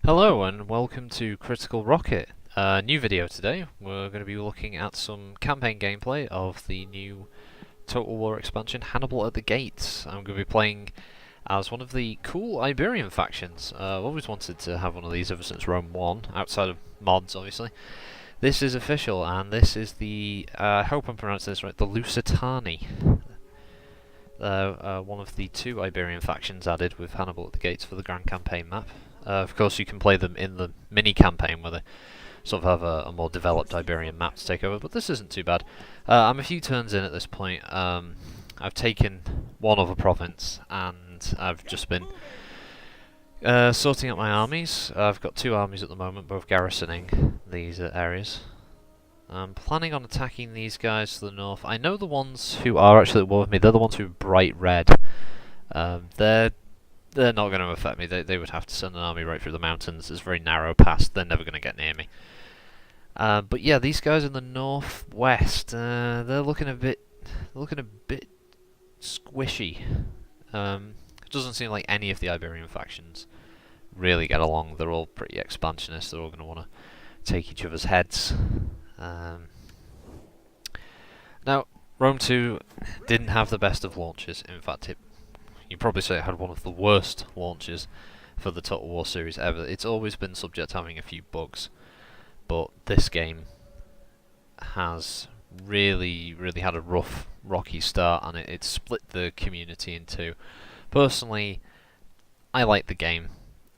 Hello and welcome to Critical Rocket. New video today. We're going to be looking at some campaign gameplay of the new Total War expansion, Hannibal at the Gates. I'm going to be playing as one of the cool Iberian factions. I've always wanted to have one of these ever since Rome 1, outside of mods obviously. This is official, and this is the, I hope I'm pronouncing this right, the Lusitani. One of the two Iberian factions added with Hannibal at the Gates for the Grand Campaign map. Of course, you can play them in the mini-campaign where they sort of have a more developed Iberian map to take over, but this isn't too bad. I'm a few turns in at this point. I've taken one other province, and I've just been sorting out my armies. I've got two armies at the moment, both garrisoning these areas. I'm planning on attacking these guys to the north. I know the ones who are actually at war with me, they're the ones who are bright red. They're not going to affect me. They would have to send an army right through the mountains. It's a very narrow pass. They're never going to get near me. But yeah, these guys in the northwest, they're looking a bit squishy. It doesn't seem like any of the Iberian factions really get along. They're all pretty expansionist. They're all going to want to take each other's heads. Now, Rome 2 didn't have the best of launches. In fact, you'd probably say it had one of the worst launches for the Total War series ever. It's always been subject to having a few bugs, but this game has really had a rough, rocky start, and it split the community in two. Personally, I like the game.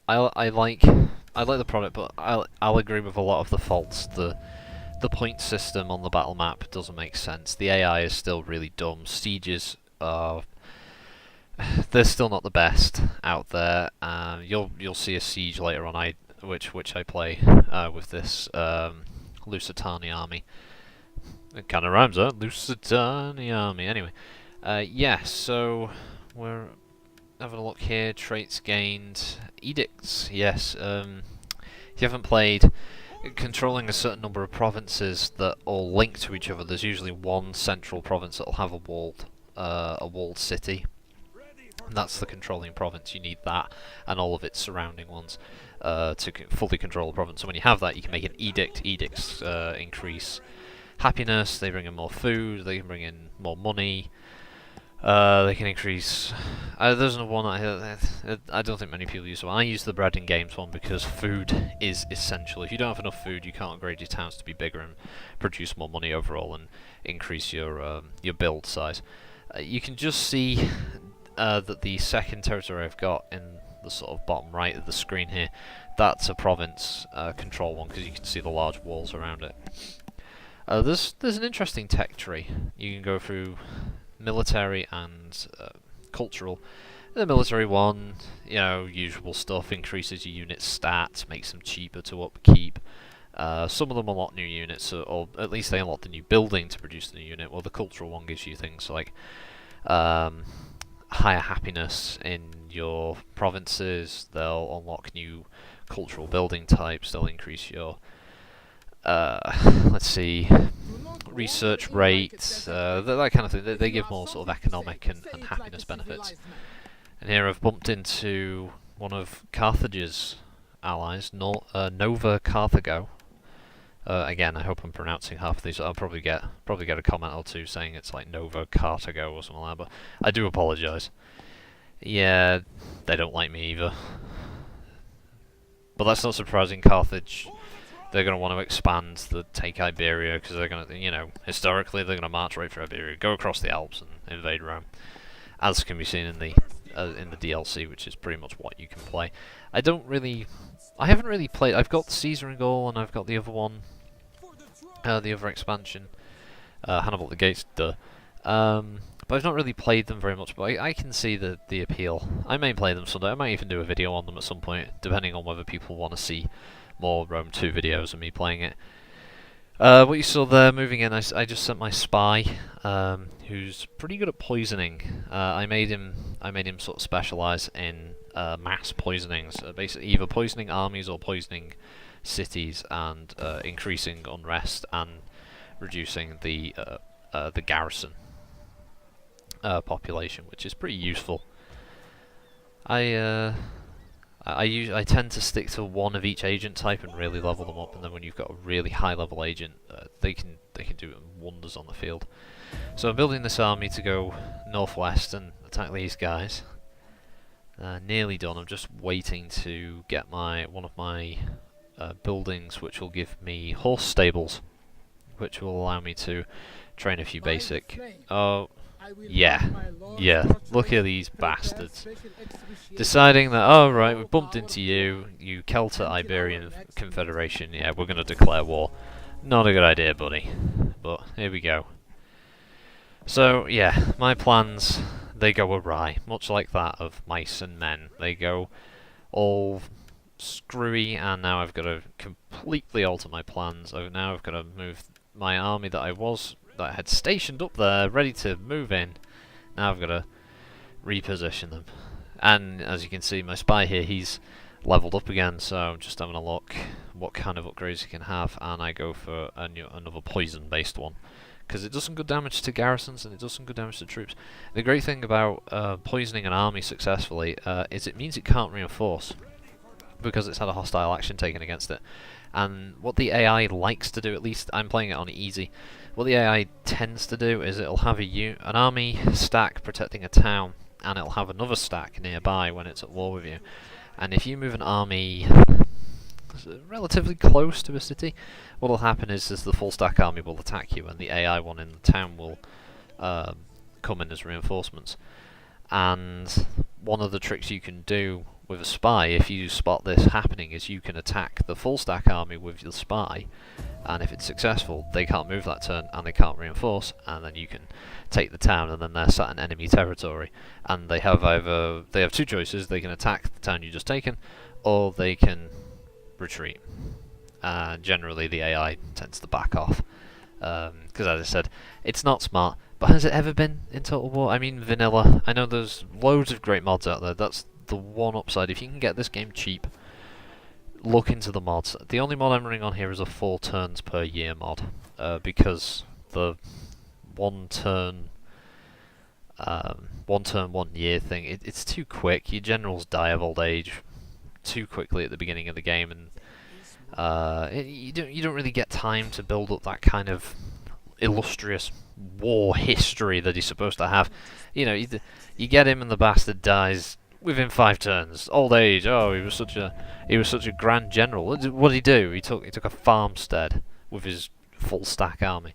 I like the product, but I'll agree with a lot of the faults. The point system on the battle map doesn't make sense. The AI is still really dumb. Sieges are they're still not the best out there. You'll see a siege later on, which I play with this Lusitani army. It kind of rhymes, huh? Lusitani army. Anyway, yeah. So we're having a look here. Traits gained, edicts. Yes. If you haven't played, controlling a certain number of provinces that all link to each other. There's usually one central province that'll have a walled city. And that's the controlling province. You need that and all of its surrounding ones to fully control the province. So when you have that, you can make an edict. Edicts increase happiness, they bring in more food, they can bring in more money, they can increase... there's another one I don't think many people use. So I use the bread in games one because food is essential. If you don't have enough food, you can't upgrade your towns to be bigger and produce more money overall and increase your build size. You can just see that the second territory I've got in the sort of bottom right of the screen here, that's a province control one, because you can see the large walls around it. There's an interesting tech tree. You can go through military and cultural. The military one, you know, usual stuff, increases your unit stats, makes them cheaper to upkeep. Some of them unlock new units, or at least they unlock the new building to produce the new unit, while the cultural one gives you things like higher happiness in your provinces. They'll unlock new cultural building types. They'll increase your let's see, research rate, that kind of thing. They give more sort of economic and happiness benefits. And here I've bumped into one of Carthage's allies, Nova Carthago. Again, I hope I'm pronouncing half of these. I'll probably get a comment or two saying it's like Nova Carthago or something like that, but I do apologise. Yeah, they don't like me either. But that's not surprising. Carthage, they're going to want to expand, take Iberia, because they're going to, you know, historically they're going to march right through Iberia, go across the Alps and invade Rome, as can be seen in the DLC, which is pretty much what you can play. I haven't really played. I've got Caesar and Gaul, and I've got the other one, the other expansion, Hannibal at the Gates. But I've not really played them very much. But I can see the appeal. I may play them someday. I might even do a video on them at some point, depending on whether people want to see more Rome 2 videos of me playing it. What you saw there, moving in, I just sent my spy, who's pretty good at poisoning. I made him sort of specialise in mass poisonings, basically either poisoning armies or poisoning cities, and increasing unrest and reducing the garrison population, which is pretty useful. I I tend to stick to one of each agent type and really level them up, and then when you've got a really high level agent, they can do wonders on the field. So I'm building this army to go northwest and attack these guys. Nearly done. I'm just waiting to get one of my buildings, which will give me horse stables, which will allow me to train a few basic. Oh, yeah. Look at these bastards deciding that. Oh right, we bumped into you, you Celta-Iberian Confederation. Yeah, we're gonna declare war. Not a good idea, buddy. But here we go. So yeah, my plans, they go awry, much like that of mice and men. They go all screwy, and now I've got to completely alter my plans. Now I've got to move my army that I had stationed up there, ready to move in. Now I've got to reposition them. And as you can see, my spy here, he's leveled up again, so I'm just having a look what kind of upgrades he can have, and I go for another poison-based one, because it does some good damage to garrisons and it does some good damage to troops. The great thing about poisoning an army successfully is it means it can't reinforce, because it's had a hostile action taken against it. And what the AI likes to do, at least I'm playing it on easy, what the AI tends to do is it'll have an army stack protecting a town, and it'll have another stack nearby when it's at war with you. And if you move an army relatively close to a city, what will happen is the full stack army will attack you, and the AI one in the town will come in as reinforcements. And one of the tricks you can do with a spy, if you spot this happening, is you can attack the full stack army with your spy, and if it's successful, they can't move that turn and they can't reinforce, and then you can take the town, and then they're sat in enemy territory, and they have two choices: they can attack the town you just taken, or they can retreat. Generally the AI tends to back off, because as I said, it's not smart. But has it ever been in Total War? I mean, vanilla. I know there's loads of great mods out there. That's the one upside. If you can get this game cheap, look into the mods. The only mod I'm running on here is a 4 turns per year mod, because the one turn 1 year thing, it's too quick. Your generals die of old age too quickly at the beginning of the game, and you don't really get time to build up that kind of illustrious war history that he's supposed to have. You know, you get him and the bastard dies within 5 turns. Old age. Oh, he was such a grand general. What did he do? He took a farmstead with his full stack army.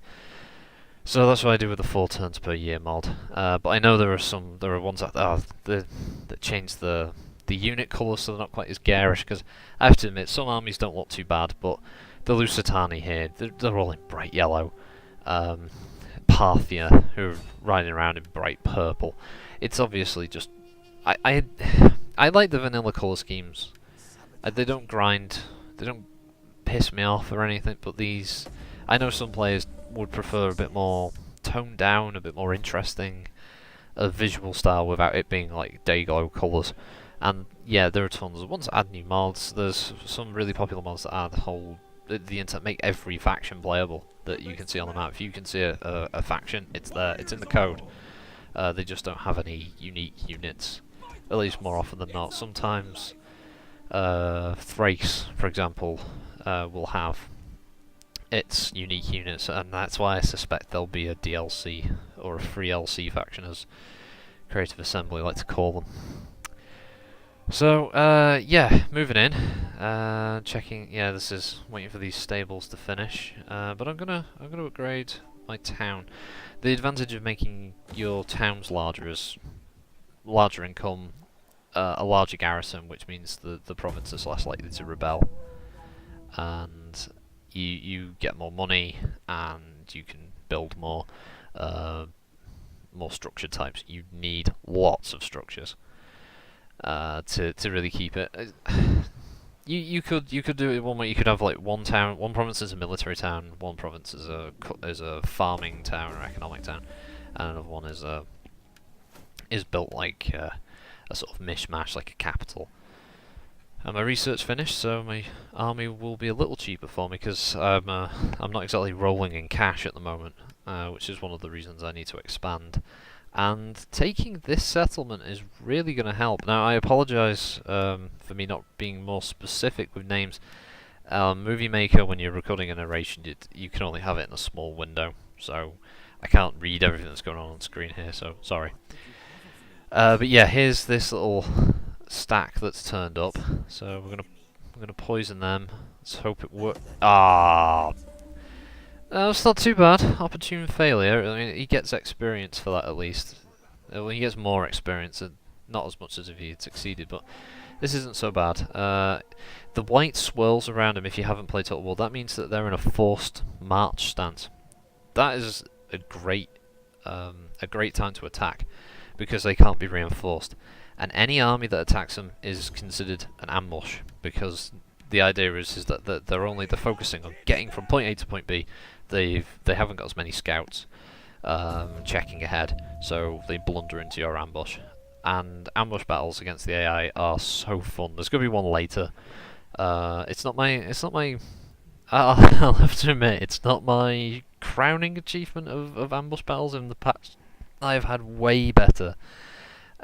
So that's what I do with the 4 turns per year mod. But I know there are ones that change the unit colours so they're not quite as garish, because I have to admit some armies don't look too bad, but the Lusitani here, they're all in bright yellow. Parthia, who are riding around in bright purple. It's obviously just... I like the vanilla colour schemes. They don't grind, they don't piss me off or anything, but these... I know some players would prefer a bit more toned down, a bit more interesting visual style without it being like day-glow colours. And yeah, there are tons. Ones that add new mods. There's some really popular mods that add the internet, make every faction playable that you can see on the map. If you can see a faction, it's there. It's in the code. They just don't have any unique units, at least more often than not. Sometimes Thrace, for example, will have its unique units, and that's why I suspect there'll be a DLC or a free LC faction, as Creative Assembly like to call them. So, yeah, moving in, checking, yeah, this is waiting for these stables to finish, but I'm gonna upgrade my town. The advantage of making your towns larger is larger income, a larger garrison, which means the province is less likely to rebel, and you get more money, and you can build more structured types. You need lots of structures to really keep it. You could do it one way. You could have like one province is a military town, one province is a farming town or economic town, and another one is built like a sort of mishmash, like a capital. And my research finished, so my army will be a little cheaper for me, because I'm not exactly rolling in cash at the moment, which is one of the reasons I need to expand. And taking this settlement is really going to help. Now, I apologise for me not being more specific with names. Movie Maker, when you're recording a narration, you can only have it in a small window, so I can't read everything that's going on screen here, so sorry. But yeah, here's this little stack that's turned up, so we're gonna poison them. Let's hope it works. Ah, it's not too bad. Opportune failure. I mean, he gets experience for that at least. Well, he gets more experience, not as much as if he had succeeded, but this isn't so bad. The white swirls around him. If you haven't played Total War, that means that they're in a forced march stance. That is a great time to attack, because they can't be reinforced. And any army that attacks them is considered an ambush, because the idea is that they're focusing on getting from point A to point B. They haven't got as many scouts checking ahead, so they blunder into your ambush. And ambush battles against the AI are so fun. There's going to be one later. It's not my. I'll have to admit, it's not my crowning achievement of ambush battles in the past. I've had way better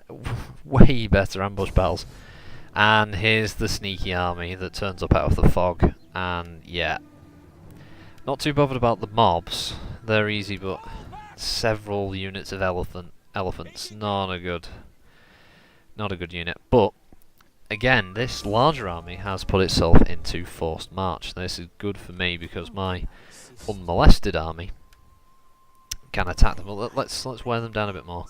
ambush battles. And here's the sneaky army that turns up out of the fog. And yeah, not too bothered about the mobs. They're easy, but several units of elephants, not a good unit. But again, this larger army has put itself into forced march. This is good for me because my unmolested army can attack them. Well, let's wear them down a bit more.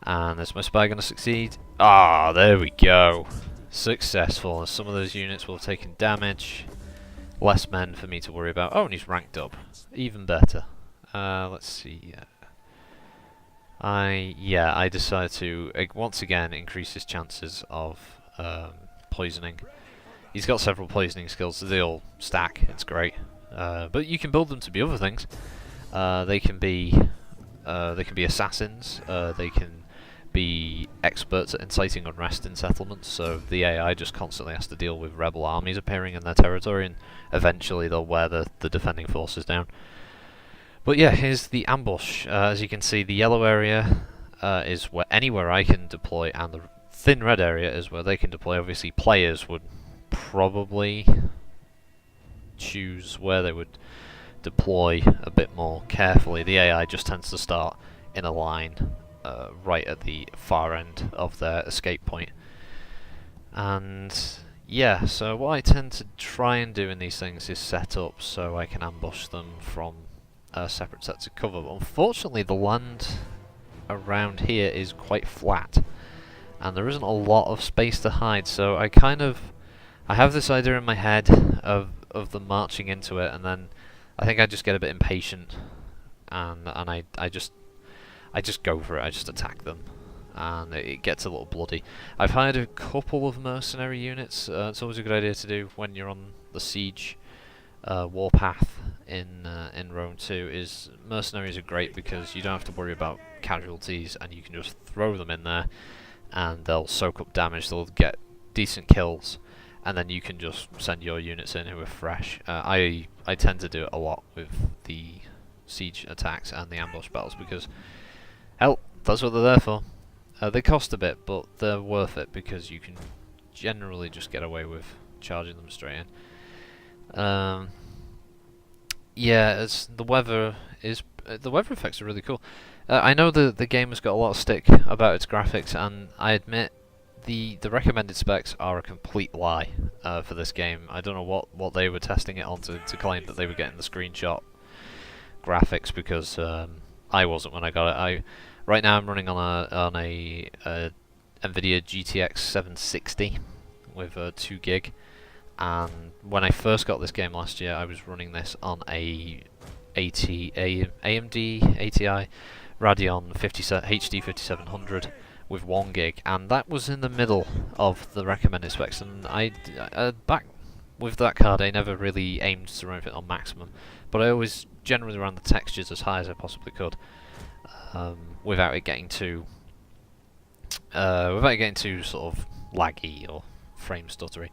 And is my spy going to succeed? Ah, there we go. Successful. Some of those units will have taken damage. Less men for me to worry about. Oh, and he's ranked up. Even better. Let's see. I decided to once again increase his chances of poisoning. He's got several poisoning skills. They all stack. It's great. But you can build them to be other things. They can be assassins. They can be experts at inciting unrest in settlements, so the AI just constantly has to deal with rebel armies appearing in their territory, and eventually they'll wear the defending forces down. But yeah, here's the ambush. As you can see, the yellow area is anywhere I can deploy, and the thin red area is where they can deploy. Obviously, players would probably choose where they would deploy a bit more carefully. The AI just tends to start in a line right at the far end of their escape point. And yeah, so what I tend to try and do in these things is set up so I can ambush them from separate sets of cover. But unfortunately, the land around here is quite flat, and there isn't a lot of space to hide. So I have this idea in my head of them marching into it, and then I think I just get a bit impatient, and I just go for it. I just attack them, and it gets a little bloody. I've hired a couple of mercenary units. It's always a good idea to do when you're on the siege warpath in Rome 2. Is mercenaries are great because you don't have to worry about casualties, and you can just throw them in there, and they'll soak up damage. They'll get decent kills, and then you can just send your units in who are fresh. I tend to do it a lot with the siege attacks and the ambush battles because, hell, that's what they're there for. They cost a bit, but they're worth it because you can generally just get away with charging them straight in. Yeah, the weather effects are really cool. I know the game has got a lot of stick about its graphics, and I admit the recommended specs are a complete lie for this game. I don't know what they were testing it on to claim that they were getting the screenshot graphics, because I wasn't when I got it. Right now I'm running on a NVIDIA GTX 760 with 2 gig, and when I first got this game last year, I was running this on a AMD ATI Radeon HD 5700 with 1 gig, and that was in the middle of the recommended specs. And back with that card, I never really aimed to run it on maximum, but I always generally ran the textures as high as I possibly could, without it getting too sort of laggy or frame stuttery.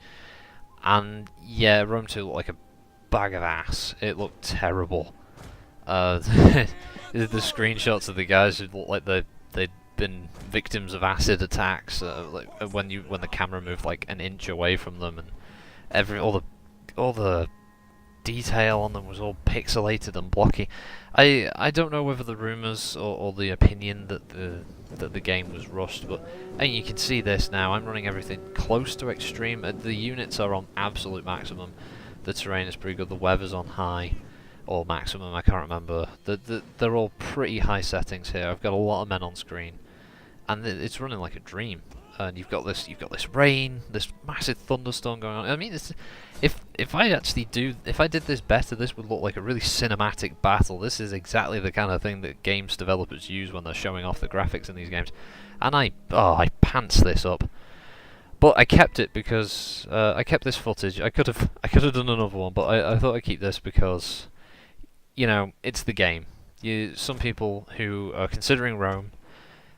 And yeah, Rome 2 looked like a bag of ass. It looked terrible. The screenshots of the guys who look like they'd been victims of acid attacks, like when the camera moved like an inch away from them, and all the detail on them was all pixelated and blocky. I don't know whether the rumours or the opinion that the game was rushed, but you can see this now. I'm running everything close to extreme. The units are on absolute maximum. The terrain is pretty good. The weather's on high or maximum. I can't remember. They're all pretty high settings here. I've got a lot of men on screen, and it's running like a dream. And you've got this rain, this massive thunderstorm going on. I mean, if I did this better, this would look like a really cinematic battle. This is exactly the kind of thing that games developers use when they're showing off the graphics in these games. And I pants this up, but I kept it because I kept this footage. I could have done another one, but I thought I'd keep this because, you know, it's the game. Some people who are considering Rome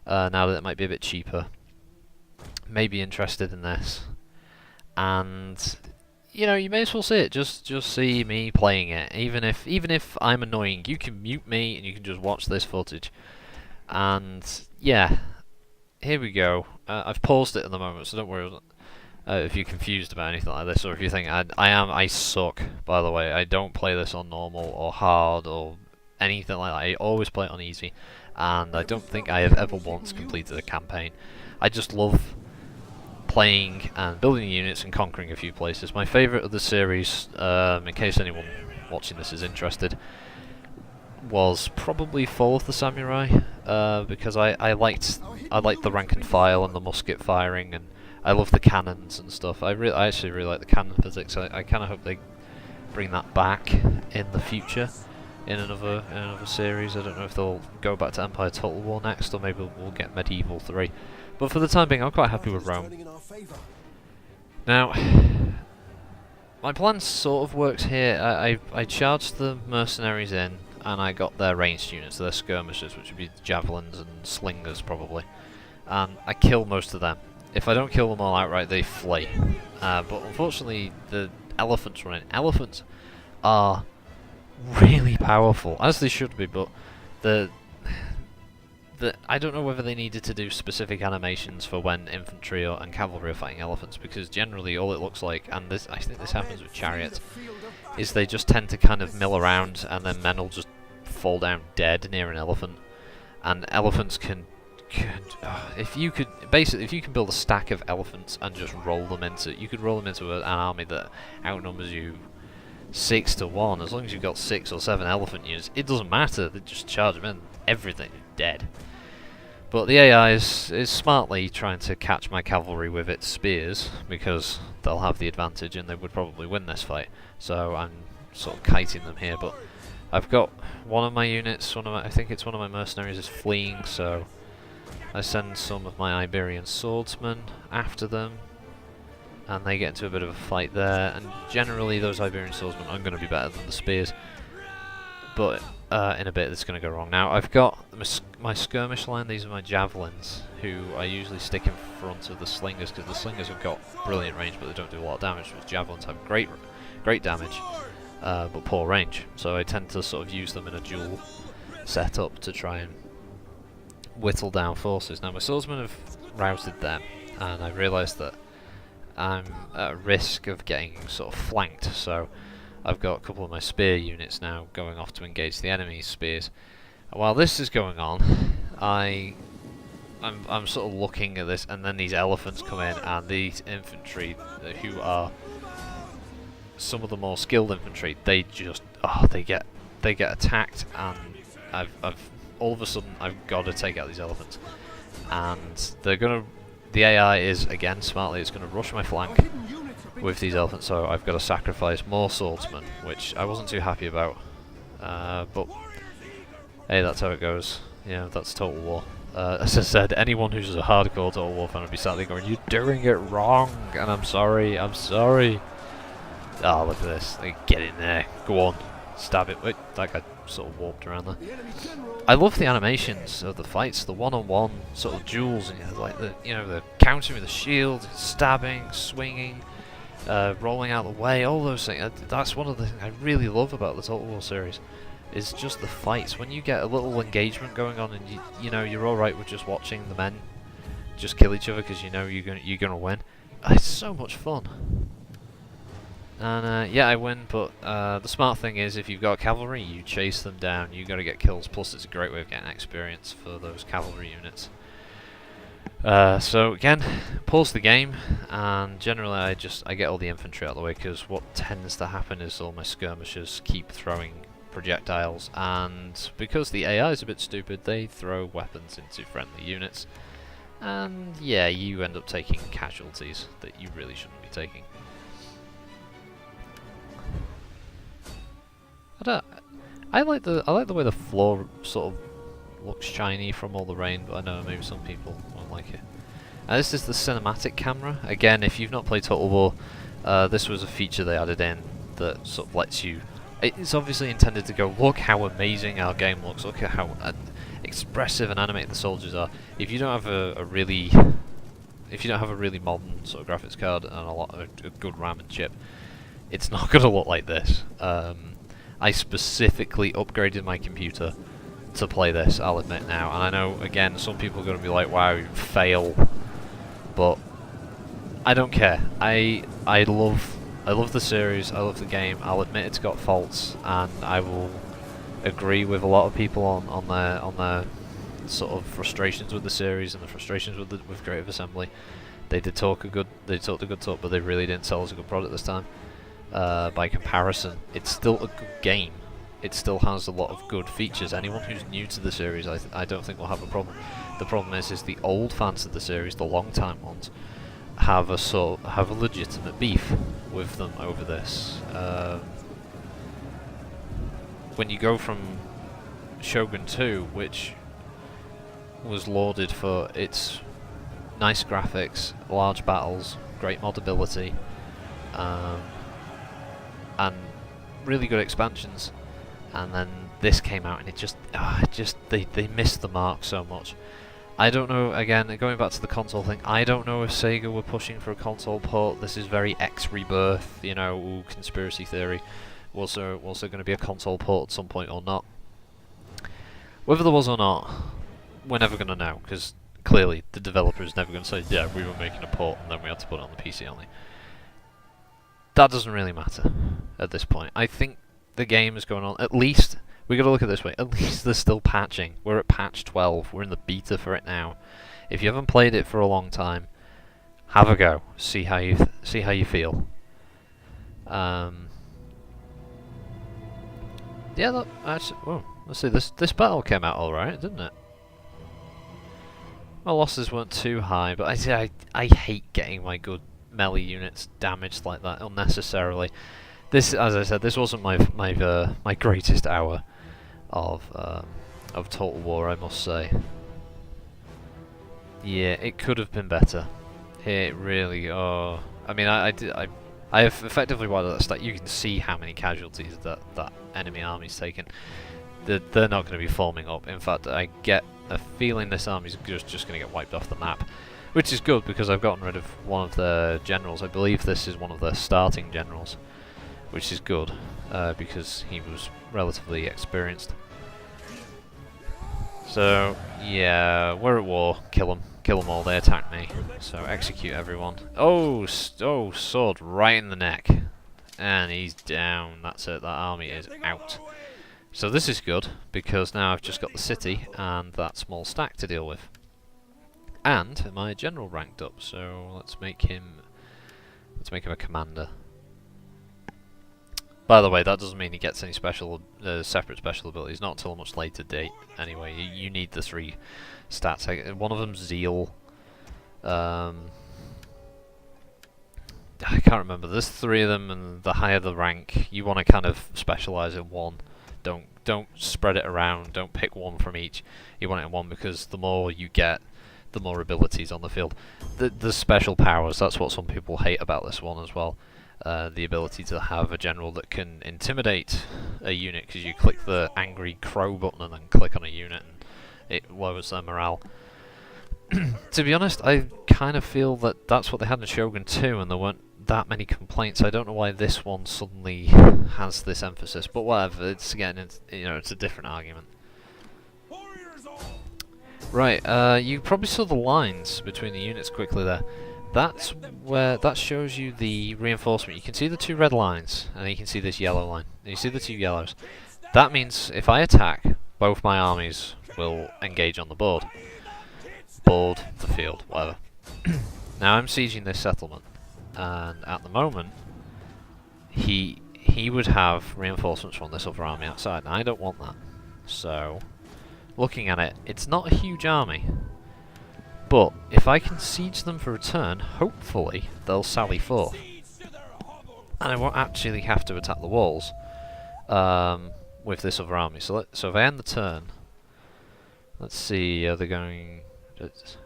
now that it might be a bit cheaper may be interested in this, and you know, you may as well see it. Just see me playing it. Even if I'm annoying, you can mute me and you can just watch this footage. And yeah, here we go. I've paused it at the moment, so don't worry if you're confused about anything like this, or if you think I suck. By the way, I don't play this on normal or hard or anything like that. I always play it on easy, and I don't think I have ever once completed a campaign. I just love playing and building units and conquering a few places. My favourite of the series, in case anyone watching this is interested, was probably Fall of the Samurai, because I liked the rank and file and the musket firing, and I love the cannons and stuff. I actually really like the cannon physics. I kind of hope they bring that back in the future in another series. I don't know if they'll go back to Empire Total War next, or maybe we'll get Medieval 3. But for the time being, I'm quite happy with Rome. Now, my plan sort of works here. I charged the mercenaries in, and I got their ranged units, their skirmishers, which would be javelins and slingers probably. And I kill most of them. If I don't kill them all outright, they flee. But unfortunately, the elephants run in. Elephants are really powerful, as they should be, but I don't know whether they needed to do specific animations for when infantry and cavalry are fighting elephants, because generally all it looks like, and I think this happens with chariots, is they just tend to kind of mill around and then men will just fall down dead near an elephant. And elephants if you can build a stack of elephants and just roll them into an army that outnumbers you 6 to 1, as long as you've got 6 or 7 elephant units, it doesn't matter, they just charge them in, everything is dead. But the AI is smartly trying to catch my cavalry with its spears, because they'll have the advantage and they would probably win this fight. So I'm sort of kiting them here, but I've got one of my units, I think it's one of my mercenaries is fleeing, so I send some of my Iberian swordsmen after them, and they get into a bit of a fight there, and generally those Iberian swordsmen are going to be better than the spears, but in a bit it's going to go wrong. Now I've got my skirmish line. These are my javelins, who I usually stick in front of the slingers, because the slingers have got brilliant range but they don't do a lot of damage, whereas javelins have great damage but poor range, so I tend to sort of use them in a dual setup to try and whittle down forces. Now my swordsmen have routed them, and I realised that I'm at risk of getting sort of flanked, so I've got a couple of my spear units now going off to engage the enemy's spears. And while this is going on, I'm sort of looking at this, and then these elephants come in, and these infantry, who are some of the more skilled infantry, they just they get attacked, and I've all of a sudden I've got to take out these elephants, and the AI is again smartly, it's going to rush my flank with these elephants, so I've got to sacrifice more swordsmen, which I wasn't too happy about, but hey, that's how it goes. Yeah, that's Total War. As I said, anyone who's a hardcore Total War fan would be sat there going, "You're doing it wrong," and I'm sorry. Oh, look at this. Like, get in there. Go on. Stab it. Wait, that guy sort of warped around there. I love the animations of the fights, the one-on-one sort of duels, and like the countering with the shield, stabbing, swinging, rolling out of the way, all those things. That's one of the things I really love about the Total War series. is just the fights. When you get a little engagement going on, and you know you're all right with just watching the men just kill each other because you know you're gonna win. It's so much fun. And yeah, I win, but the smart thing is if you've got cavalry, you chase them down, you gotta get kills, plus it's a great way of getting experience for those cavalry units. So again, pause the game, and generally I get all the infantry out of the way, because what tends to happen is all my skirmishers keep throwing projectiles, and because the AI is a bit stupid, they throw weapons into friendly units, and yeah, you end up taking casualties that you really shouldn't be taking. I like the way the floor sort of looks shiny from all the rain, but I know maybe some people won't like it. This is the cinematic camera. Again, if you've not played Total War, this was a feature they added in that sort of lets you. It's obviously intended to go, look how amazing our game looks. Look at how expressive and animated the soldiers are. If you don't have a really modern sort of graphics card and a good RAM and chip, it's not going to look like this. I specifically upgraded my computer to play this, I'll admit now. And I know, again, some people are going to be like, wow, you fail. But I don't care. I love the series, I love the game. I'll admit it's got faults, and I will agree with a lot of people on their sort of frustrations with the series and the frustrations with Creative Assembly. They talked a good talk, but they really didn't sell us a good product this time. By comparison, it's still a good game. It still has a lot of good features. Anyone who's new to the series, I don't think will have a problem. The problem is the old fans of the series, the long-time ones, have a legitimate beef with them over this. When you go from Shogun 2, which was lauded for its nice graphics, large battles, great modability, and really good expansions, and then this came out and they missed the mark so much. I don't know, again, going back to the console thing, I don't know if Sega were pushing for a console port. This is very X-Rebirth, you know, ooh, conspiracy theory. Was there going to be a console port at some point or not? Whether there was or not, we're never going to know, because clearly the developer is never going to say, yeah, we were making a port and then we had to put it on the PC only. That doesn't really matter at this point. I think the game is going on, at least, we got to look at it this way, at least they're still patching. We're at patch 12, we're in the beta for it now. If you haven't played it for a long time, have a go, see how you feel. Yeah, actually, oh, let's see, this battle came out alright, didn't it? My losses weren't too high, but I hate getting my good melee units damaged like that unnecessarily. This, as I said, this wasn't my greatest hour of Total War, I must say. Yeah, it could have been better. It really, oh, I mean, I have effectively wiped that stat. You can see how many casualties that enemy army's taken. They're not going to be forming up. In fact, I get a feeling this army's just going to get wiped off the map. Which is good, because I've gotten rid of one of their generals. I believe this is one of their starting generals, which is good, because he was relatively experienced. So, yeah, we're at war. Kill them all, they attack me. So, execute everyone. Oh, sword right in the neck. And he's down, that's it, that army is out. So this is good, because now I've just got the city and that small stack to deal with. And my general ranked up, so let's make him a commander. By the way, that doesn't mean he gets any separate special abilities, not until a much later date. Anyway, you need the 3 stats. One of them's zeal. I can't remember. There's 3 of them, and the higher the rank, you want to kind of specialize in one. Don't spread it around. Don't pick one from each. You want it in one, because the more you get, the more abilities on the field. The special powers, that's what some people hate about this one as well. The ability to have a general that can intimidate a unit, because you click the angry crow button and then click on a unit and it lowers their morale. To be honest, I kind of feel that that's what they had in Shogun 2, and that many complaints. I don't know why this one suddenly has this emphasis, but whatever. It's again, it's a different argument. Right, you probably saw the lines between the units quickly there. That shows you the reinforcement. You can see the two red lines, and you can see this yellow line. And you see the two yellows. That means if I attack, both my armies will engage on the board. The field, whatever. Now I'm sieging this settlement, and at the moment, he would have reinforcements from this other army outside, and I don't want that. So, looking at it, it's not a huge army. But if I can siege them for a turn, hopefully they'll sally forth. And I won't actually have to attack the walls with this other army. So if I end the turn, let's see, are they going... Let's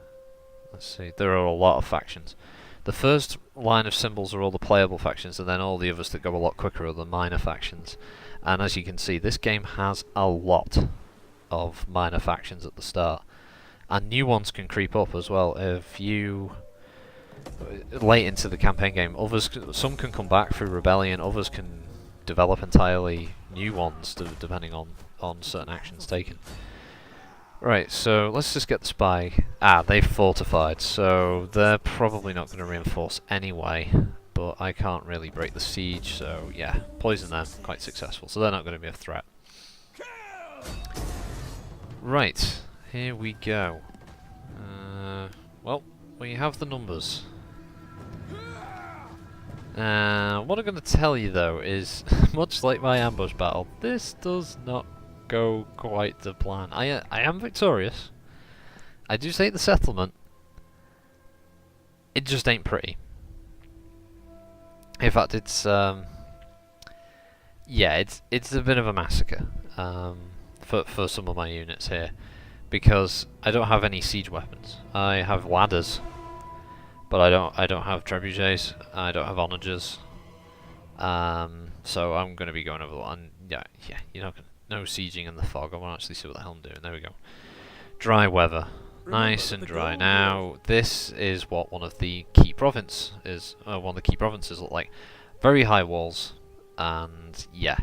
see, there are a lot of factions. The first line of symbols are all the playable factions, and then all the others that go a lot quicker are the minor factions. And as you can see, this game has a lot of minor factions at the start. And new ones can creep up as well. If you late into the campaign game, some can come back through rebellion, others can develop entirely new ones depending on certain actions taken. Right, so let's just get the spy. They've fortified, so they're probably not going to reinforce anyway, but I can't really break the siege, so yeah, poison them, quite successful, so they're not going to be a threat. Right. Here we go. Well, we have the numbers. What I'm going to tell you though is, much like my ambush battle, this does not go quite to plan. I am victorious. I do take the settlement. It just ain't pretty. In fact, it's yeah, it's a bit of a massacre for some of my units here. Because I don't have any siege weapons. I have ladders, but I don't have trebuchets. I don't have onagers. So I'm going to be going over the one. Yeah, you're not gonna, no sieging in the fog. I want to actually see what the hell I'm doing. There we go. Dry weather, nice and dry. Now this is what one of the key provinces look like. Very high walls, and yeah,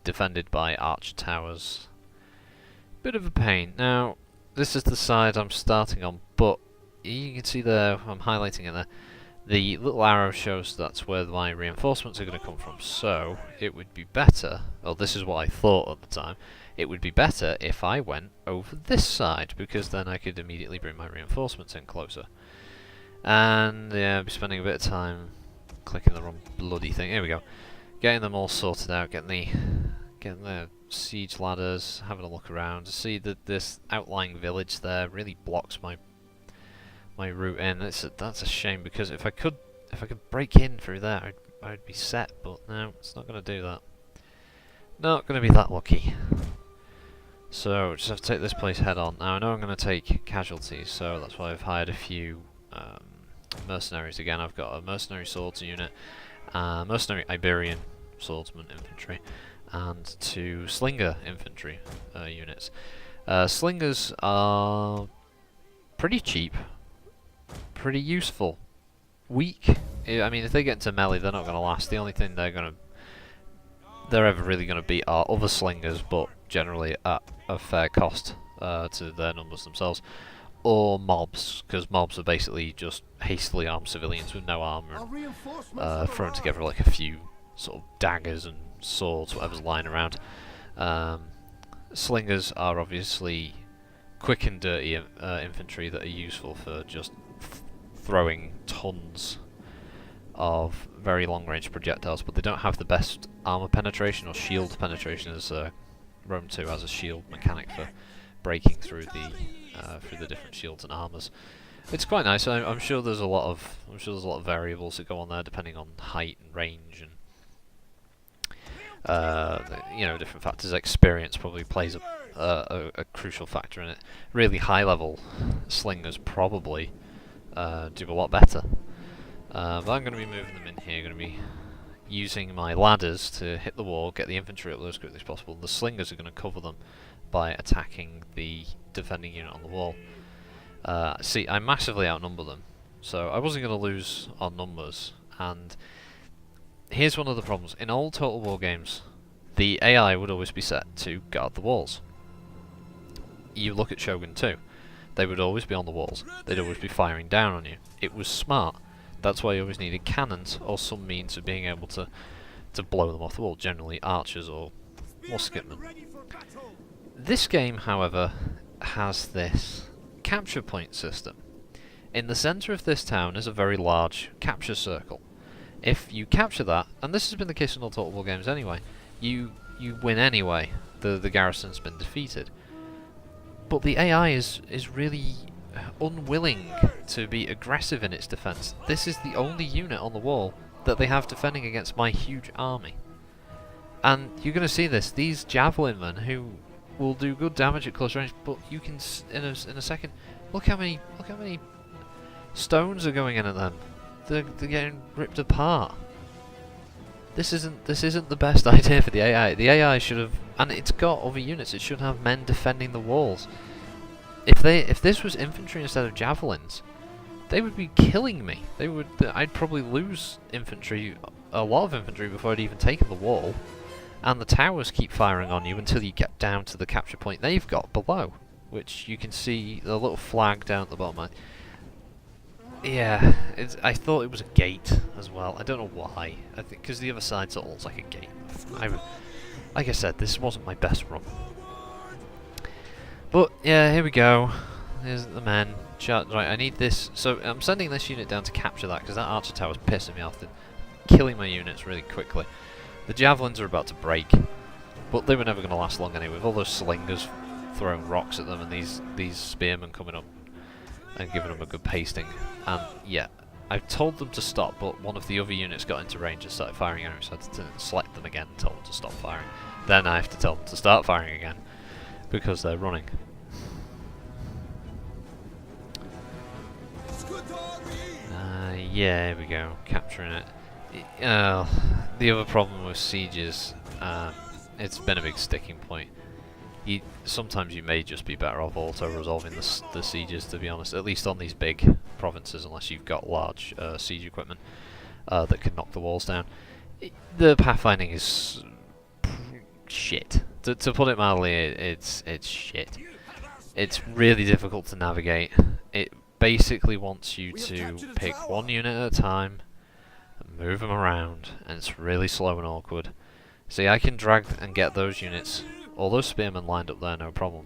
defended by arch towers. Bit of a pain. Now, this is the side I'm starting on, but you can see there, I'm highlighting it there, the little arrow shows that's where my reinforcements are going to come from, so it would be better, well this is what I thought at the time, it would be better if I went over this side, because then I could immediately bring my reinforcements in closer. And yeah, I'll be spending a bit of time clicking the wrong bloody thing, here we go, getting them all sorted out, getting the siege ladders, having a look around to see that this outlying village there really blocks my route in. That's a shame, because if I could break in through there, I'd be set. But no, it's not going to do that. Not going to be that lucky. So just have to take this place head on. Now I know I'm going to take casualties, so that's why I've hired a few mercenaries again. I've got a mercenary swords unit, mercenary Iberian swordsman infantry, and 2 slinger infantry units. Slingers are pretty cheap, pretty useful, weak. I mean, if they get into melee, they're not going to last. The only thing they're ever really going to beat are other slingers, but generally at a fair cost to their numbers themselves, or mobs, because mobs are basically just hastily armed civilians with no armor, thrown together like a few sort of daggers and swords, whatever's lying around. Slingers are obviously quick and dirty infantry that are useful for just throwing tons of very long-range projectiles, but they don't have the best armor penetration or shield penetration, as Rome 2 has a shield mechanic for breaking through the different shields and armors. It's quite nice. I'm sure there's a lot of variables that go on there depending on height and range and different factors. Experience probably plays a crucial factor in it. Really high level slingers probably do a lot better. But I'm going to be moving them in here. Going to be using my ladders to hit the wall, get the infantry up there as quickly as possible. The slingers are going to cover them by attacking the defending unit on the wall. See, I massively outnumber them, so I wasn't going to lose on numbers, And here's one of the problems. In old Total War games, the AI would always be set to guard the walls. You look at Shogun 2. They would always be on the walls. They'd always be firing down on you. It was smart. That's why you always needed cannons or some means of being able to blow them off the wall, generally archers or musketmen. This game, however, has this capture point system. In the centre of this town is a very large capture circle. If you capture that, and this has been the case in all Total War games anyway, you win anyway. The garrison's been defeated. But the AI is really unwilling to be aggressive in its defence. This is the only unit on the wall that they have defending against my huge army. And you're going to see this. These javelin men who will do good damage at close range, but you can in a second look how many stones are going in at them. They're getting ripped apart. This isn't the best idea for the AI. The AI should have, and it's got other units. It should have men defending the walls. If this was infantry instead of javelins, they would be killing me. I'd probably lose infantry, a lot of infantry, before I'd even taken the wall. And the towers keep firing on you until you get down to the capture point they've got below, which you can see the little flag down at the bottom. Yeah, I thought it was a gate as well. I don't know why. I think because the other side sort of looks like a gate. Like I said, this wasn't my best run. But yeah, here we go. There's the men. Right, I need this. So I'm sending this unit down to capture that because that archer tower's pissing me off. They're killing my units really quickly. The javelins are about to break, but they were never going to last long anyway. With all those slingers throwing rocks at them and these spearmen coming up and giving them a good pasting. And yeah, I've told them to stop, but one of the other units got into range and started firing arrows, so I had to select them again and tell them to stop firing. Then I have to tell them to start firing again, because they're running. Yeah, here we go, capturing it. The other problem with sieges, it's been a big sticking point. Sometimes you may just be better off auto-resolving the sieges, to be honest, at least on these big provinces, unless you've got large siege equipment that can knock the walls down. The pathfinding is shit. To put it mildly, it's shit. It's really difficult to navigate. It basically wants you to pick one unit at a time, and move them around, and it's really slow and awkward. See, I can drag and get those units, all those spearmen lined up there, no problem.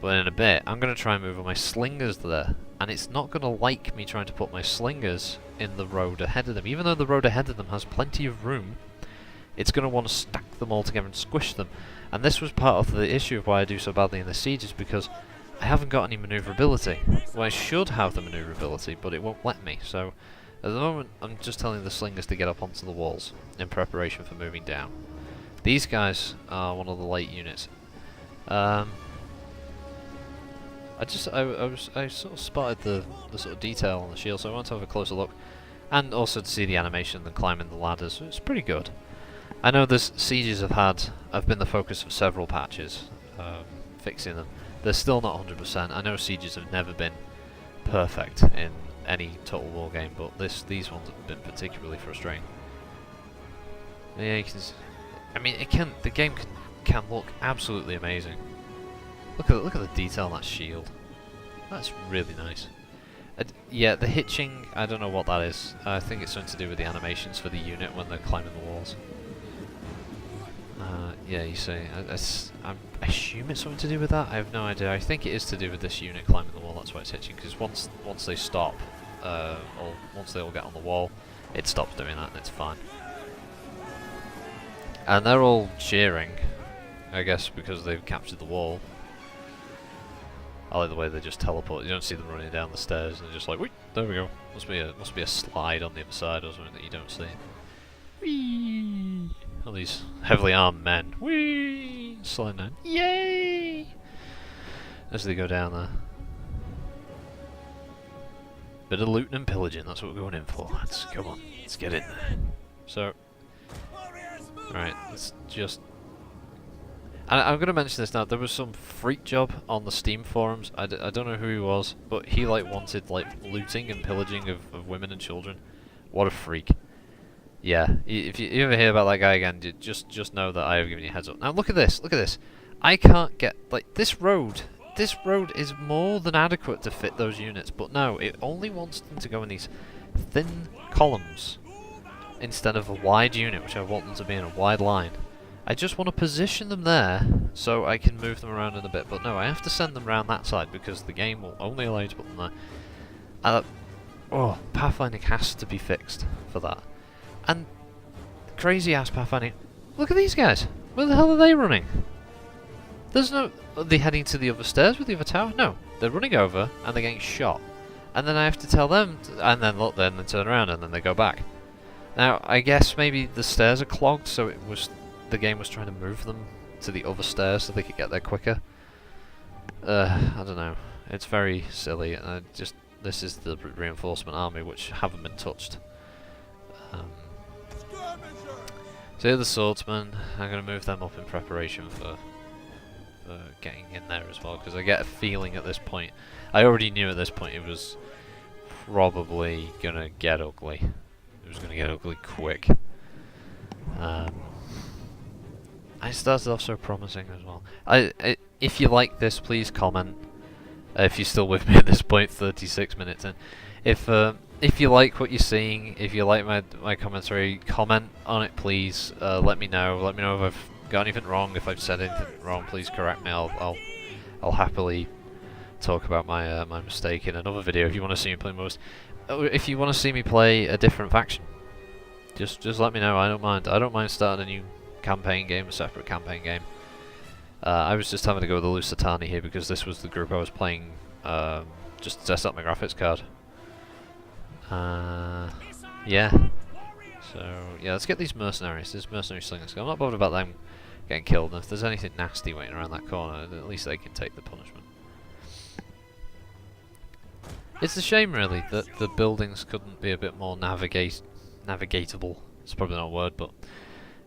But in a bit, I'm going to try and move my slingers there, and it's not going to like me trying to put my slingers in the road ahead of them. Even though the road ahead of them has plenty of room, it's going to want to stack them all together and squish them. And this was part of the issue of why I do so badly in the sieges, because I haven't got any manoeuvrability. Well, I should have the manoeuvrability, but it won't let me. So at the moment, I'm just telling the slingers to get up onto the walls in preparation for moving down. These guys are one of the late units. I sort of spotted the sort of detail on the shield, so I want to have a closer look, and also to see the animation and climbing the ladders. It's pretty good. I know this sieges have been the focus of several patches, fixing them. They're still not 100%. I know sieges have never been perfect in any Total War game, but these ones have been particularly frustrating. Yeah, you can. I mean, the game can look absolutely amazing. Look at the detail on that shield. That's really nice. Yeah, the hitching, I don't know what that is. I think it's something to do with the animations for the unit when they're climbing the walls. Yeah, you see. I assume it's something to do with that. I have no idea. I think it is to do with this unit climbing the wall. That's why it's hitching. Because once they stop, or once they all get on the wall, it stops doing that and it's fine. And they're all cheering, I guess, because they've captured the wall. I like the way they just teleport. You don't see them running down the stairs. They're just like, whee, there we go. Must be a slide on the other side or something that you don't see. Whee! All these heavily armed men. Whee! Sliding down. Yay! As they go down there. Bit of looting and pillaging. That's what we're going in for. Come on. Let's get in there. So, right. Let's just. I'm going to mention this now. There was some freak job on the Steam forums. I don't know who he was, but he wanted looting and pillaging of women and children. What a freak. Yeah, if you ever hear about that guy again, just know that I have given you a heads up. Now look at this, look at this. I can't get, like, this road is more than adequate to fit those units, but no, it only wants them to go in these thin columns instead of a wide unit, which I want them to be in a wide line. I just want to position them there so I can move them around in a bit, but no, I have to send them around that side because the game will only allow you to put them there. Oh, pathfinding has to be fixed for that. And crazy ass pathfinding. Look at these guys. Where the hell are they running? There's no... Are they heading to the other stairs with the other tower? No. They're running over and they're getting shot. And then I have to tell them... and then look, then they turn around and then they go back. Now, I guess maybe the stairs are clogged, so it was... the game was trying to move them to the other stairs so they could get there quicker. I don't know. It's very silly. And this is the reinforcement army which haven't been touched. So the swordsmen, I'm going to move them up in preparation for getting in there as well, because I get a feeling at this point, I already knew at this point it was probably going to get ugly. It was going to get ugly quick. I started off so promising as well. If you like this, please comment. If you're still with me at this point, 36 minutes in. If you like what you're seeing, if you like my commentary, comment on it, please. Let me know. Let me know if I've got anything wrong. If I've said anything wrong, please correct me. I'll happily talk about my my mistake in another video. If you want to see me play if you want to see me play a different faction, just let me know. I don't mind. I don't mind starting a new campaign game, a separate campaign game. I was just having to go with the Lusitani here because this was the group I was playing just to test out my graphics card. Yeah. So, yeah, let's get these mercenaries. These mercenary slingers. I'm not bothered about them getting killed, and if there's anything nasty waiting around that corner, at least they can take the punishment. It's a shame, really, that the buildings couldn't be a bit more navigatable. It's probably not a word, but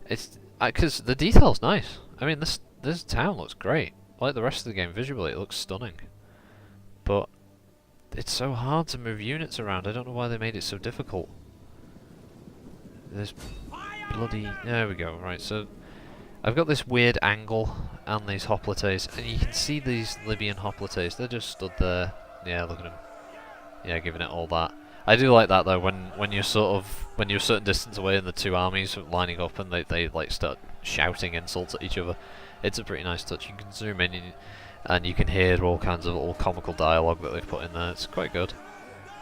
it's because the detail's nice. I mean, this town looks great. Like the rest of the game, visually, it looks stunning. But it's so hard to move units around. I don't know why they made it so difficult. There's bloody... There we go. Right, so I've got this weird angle on these hoplites, and you can see these Libyan hoplites. They're just stood there. Yeah, look at them. Yeah, giving it all that. I do like that though. When you're a certain distance away and the two armies are lining up and they like start shouting insults at each other. It's a pretty nice touch. You can zoom in and you can hear all kinds of little comical dialogue that they've put in there. It's quite good.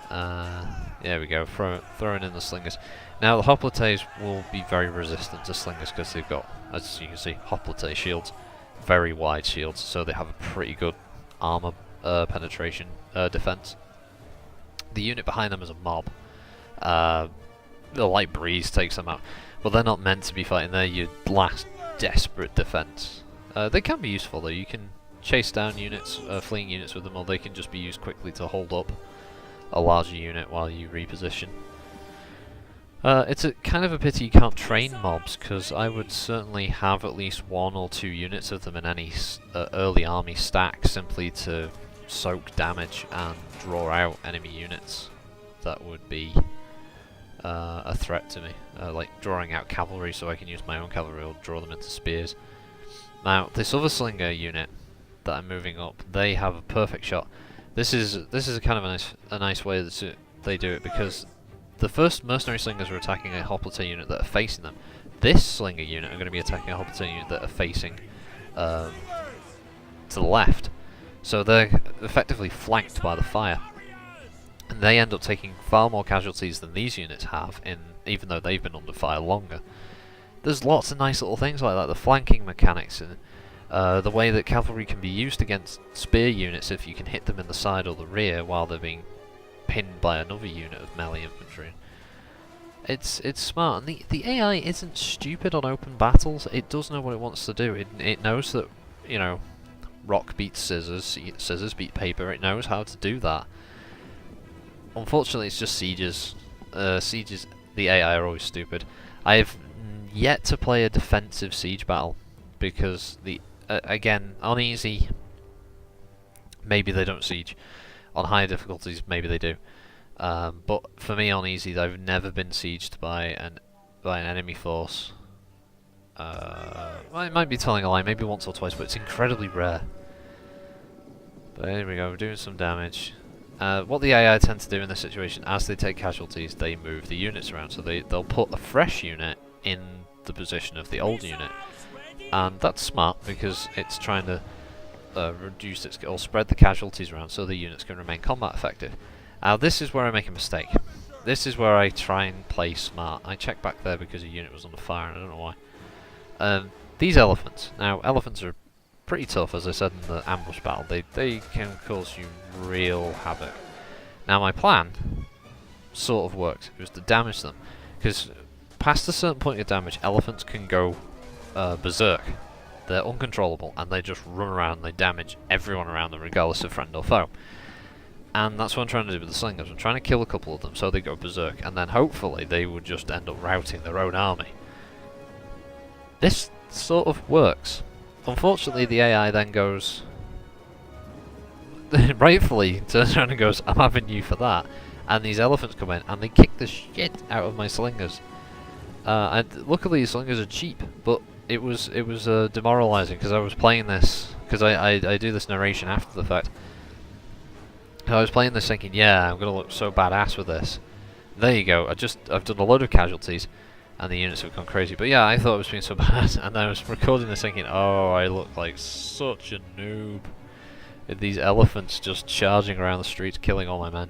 There we go. Throwing in the slingers. Now the hoplites will be very resistant to slingers because they've got, as you can see, hoplite shields, very wide shields, so they have a pretty good armor penetration defense. The unit behind them is a mob. The light breeze takes them out, but they're not meant to be fighting. They're your last desperate defense. They can be useful though. You can chase down units, fleeing units with them, or they can just be used quickly to hold up a larger unit while you reposition. It's a kind of a pity you can't train mobs, because I would certainly have at least 1 or 2 units of them in any early army stack, simply to soak damage and draw out enemy units that would be a threat to me. Like drawing out cavalry so I can use my own cavalry or draw them into spears. Now, this other slinger unit that I'm moving up, they have a perfect shot. This is a kind of a nice way that they do it, because the first mercenary slingers are attacking a hoplite unit that are facing them. This slinger unit are going to be attacking a hoplite unit that are facing to the left. So they're effectively flanked by the fire. And they end up taking far more casualties than these units have, even though they've been under fire longer. There's lots of nice little things like that. The flanking mechanics and the way that cavalry can be used against spear units if you can hit them in the side or the rear while they're being pinned by another unit of melee infantry. It's smart, and the AI isn't stupid on open battles. It does know what it wants to do. It knows that, you know, rock beats scissors, scissors beat paper. It knows how to do that. Unfortunately, it's just sieges. Sieges, the AI are always stupid. I've yet to play a defensive siege battle, because again, on easy, maybe they don't siege. On higher difficulties, maybe they do. But for me on easy, I've never been sieged by an enemy force. I might be telling a lie, maybe once or twice, but it's incredibly rare. But here we go, we're doing some damage. What the AI tend to do in this situation, as they take casualties, they move the units around. So they'll put a fresh unit in the position of the old unit. And that's smart, because it's trying to reduce its, or spread the casualties around so the units can remain combat effective. Now this is where I make a mistake. This is where I try and play smart. I checked back there because a unit was under fire and I don't know why. These elephants. Now elephants are pretty tough, as I said in the ambush battle. They can cause you real havoc. Now my plan sort of worked. It was to damage them, because past a certain point of damage, elephants can go berserk. They're uncontrollable and they just run around and they damage everyone around them, regardless of friend or foe. And that's what I'm trying to do with the slingers. I'm trying to kill a couple of them so they go berserk, and then hopefully they would just end up routing their own army. This sort of works. Unfortunately, the AI then goes, rightfully, turns around and goes, I'm having you for that. And these elephants come in and they kick the shit out of my slingers. And luckily, slingers are cheap, but it was demoralizing, because I was playing this, because I do this narration after the fact. I was playing this thinking, yeah, I'm gonna look so badass with this. There you go. I've done a load of casualties, and the units have gone crazy. But yeah, I thought it was being so bad, and I was recording this thinking, oh, I look like such a noob with these elephants just charging around the streets, killing all my men.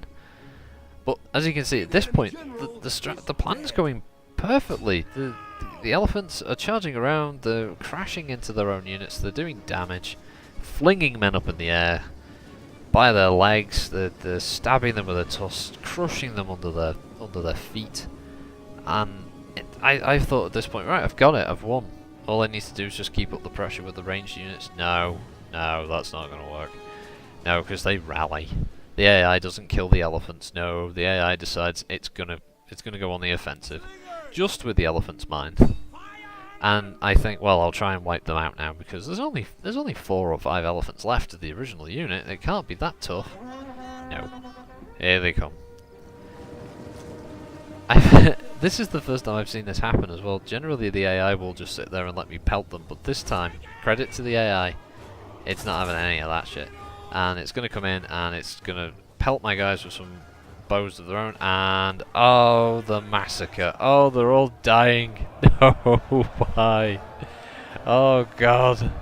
But as you can see, at this point, the plan's going perfectly. The elephants are charging around, they're crashing into their own units, they're doing damage, flinging men up in the air by their legs, they're stabbing them with their tusks, crushing them under their feet. And I thought at this point, right, I've got it, I've won. All I need to do is just keep up the pressure with the ranged units. No, that's not going to work. No, because they rally. The AI doesn't kill the elephants. No, the AI decides it's gonna go on the offensive, just with the elephant's mind. And I think, well, I'll try and wipe them out now, because there's only 4 or 5 elephants left of the original unit. It can't be that tough. No, here they come. This is the first time I've seen this happen as well. Generally, the AI will just sit there and let me pelt them, but this time, credit to the AI, it's not having any of that shit. And it's going to come in and it's going to pelt my guys with some bows of their own, and oh, the massacre. Oh, they're all dying. No, why? Oh god.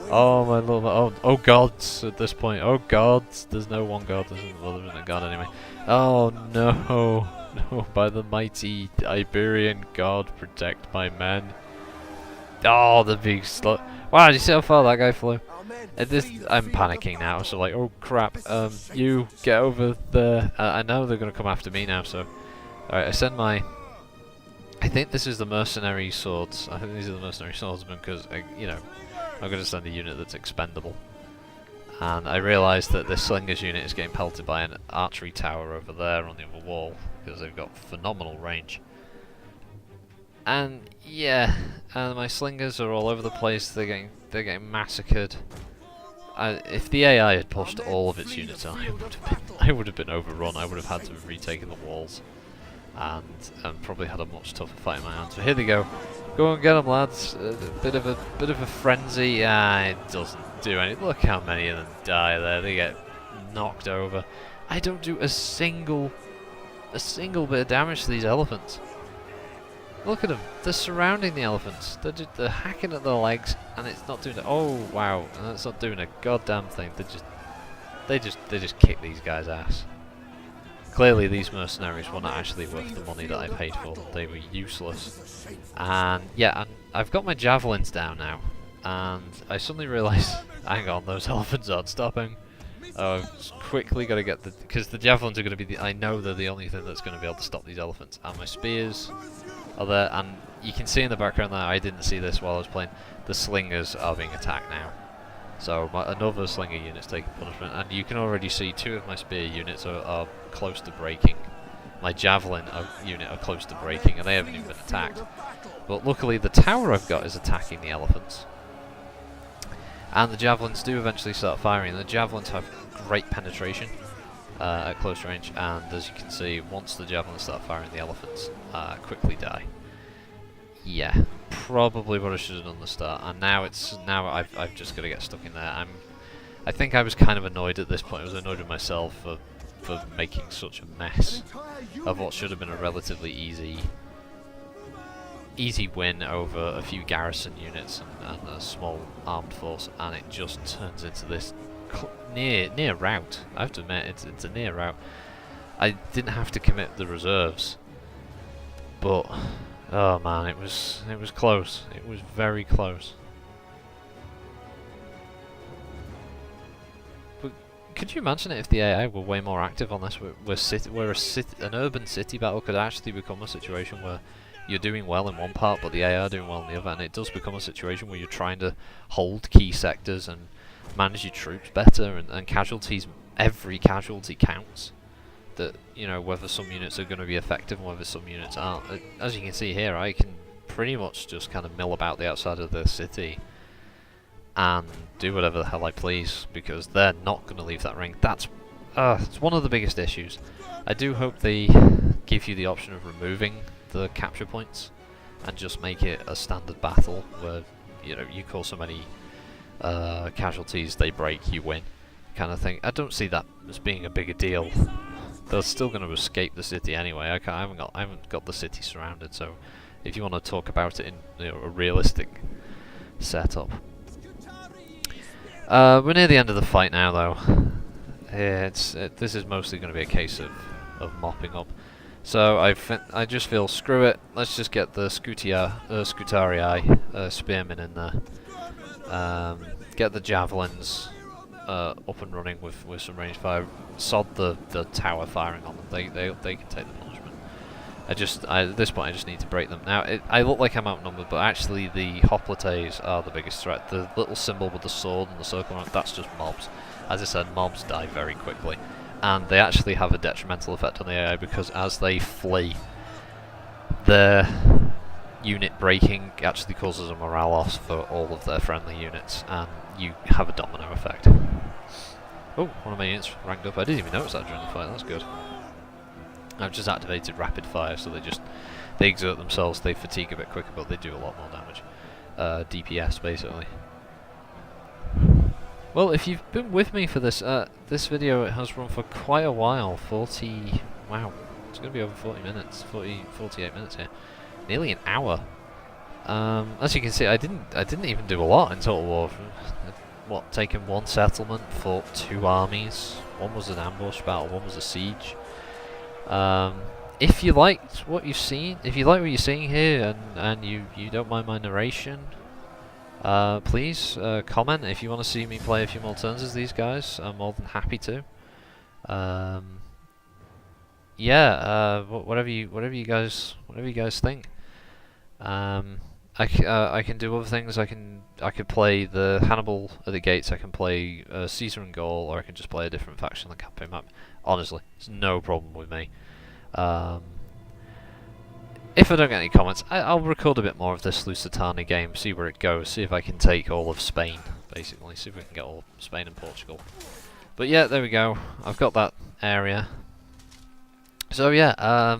Oh my lord. Oh gods at this point. Oh gods. There's no one god. There isn't a god anyway. Oh no. No, by the mighty Iberian god, protect my men. Oh, the big slut. Wow, did you see how far that guy flew? I'm panicking now, so like, oh crap, you get over there. I know they're going to come after me now, so... Alright, I send my... I think this is the mercenary swords. I think these are the mercenary swordsmen, because, you know, I'm going to send a unit that's expendable. And I realised that this slingers unit is getting pelted by an archery tower over there on the other wall, because they've got phenomenal range. And yeah, my slingers are all over the place. They're getting massacred. If the AI had pushed all of its units on, I would have been overrun. I would have had to have retaken the walls, and probably had a much tougher fight in my hands. So here they go. Go and get them, lads. A bit of a frenzy. It doesn't do anything. Look how many of them die there. They get knocked over. I don't do a single bit of damage to these elephants. Look at them. They're surrounding the elephants. They're hacking at their legs, and it's not doing it. Oh wow! And it's not doing a goddamn thing. They just kick these guys' ass. Clearly, these mercenaries were not actually worth the money that I paid for them. They were useless. And yeah, and I've got my javelins down now, and I suddenly realised, hang on, those elephants aren't stopping. I've quickly got to get because the javelins are going to be I know they're the only thing that's going to be able to stop these elephants. And my spears are there, and you can see in the background there, I didn't see this while I was playing, the slingers are being attacked now. So another slinger unit's taking punishment, and you can already see 2 of my spear units are close to breaking. My javelin unit are close to breaking, and they haven't even been attacked. But luckily the tower I've got is attacking the elephants. And the javelins do eventually start firing. The javelins have great penetration. at close range, and as you can see, once the javelins start firing, the elephants quickly die. Yeah, probably what I should have done at the start, and now I've just got to get stuck in there. I think I was kind of annoyed at this point. I was annoyed with myself for making such a mess of what should have been a relatively easy win over a few garrison units and a small armed force, and it just turns into this near rout. I have to admit, it's a near rout. I didn't have to commit the reserves, but oh man, it was close. It was very close. But could you imagine it if the AI were way more active on this? An urban city battle could actually become a situation where you're doing well in one part, but the AI are doing well in the other, and it does become a situation where you're trying to hold key sectors and manage your troops better, and casualties. Every casualty counts. That, you know, whether some units are going to be effective and whether some units aren't. As you can see here, I can pretty much just kind of mill about the outside of the city and do whatever the hell I please, because they're not going to leave that ring. That's it's one of the biggest issues. I do hope they give you the option of removing the capture points and just make it a standard battle where, you know, you cause so many casualties, they break, you win, kind of thing. I don't see that as being a bigger deal. They're still going to escape the city anyway. I haven't got the city surrounded. So, if you want to talk about it in, you know, a realistic setup, we're near the end of the fight now, though. Yeah, this is mostly going to be a case of mopping up. So I just feel, screw it. Let's just get the Scutarii spearmen in there. Get the javelins up and running with some range fire. Sod the tower firing on them. They can take the punishment. At this point I just need to break them. Now I look like I'm outnumbered, but actually the hoplites are the biggest threat. The little symbol with the sword and the circle around, that's just mobs. As I said, mobs die very quickly, and they actually have a detrimental effect on the AI, because as they flee, their unit breaking actually causes a morale loss for all of their friendly units, and you have a domino effect. Oh, one of my units ranked up. I didn't even notice that during the fight. That's good. I've just activated rapid fire, so they exert themselves, they fatigue a bit quicker, but they do a lot more damage. DPS basically. Well, if you've been with me for this this video, it has run for quite a while. 40. Wow, it's going to be over 40 minutes. 48 minutes here. Nearly an hour. As you can see, I didn't even do a lot in Total War. What, taken one settlement, fought 2 armies. One was an ambush battle, one was a siege. If you liked what you've seen, if you like what you're seeing here, and you don't mind my narration, please comment if you want to see me play a few more turns as these guys. I'm more than happy to. Yeah, whatever you guys think. I can do other things. I could play the Hannibal at the Gates. I can play Caesar and Gaul, or I can just play a different faction on the campaign map. Honestly, it's no problem with me. If I don't get any comments, I'll record a bit more of this Lusitani game, see where it goes, see if I can take all of Spain, basically, see if we can get all of Spain and Portugal. But yeah, there we go. I've got that area. So yeah,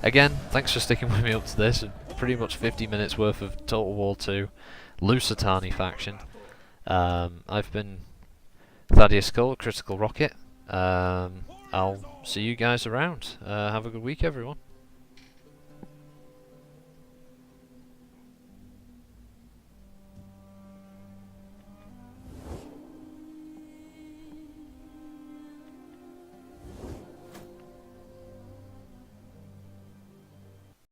again, thanks for sticking with me up to this. Pretty much 50 minutes worth of Total War 2 Lusitani faction. I've been Thaddeus Skull, Critical Rocket. I'll see you guys around. Have a good week, everyone.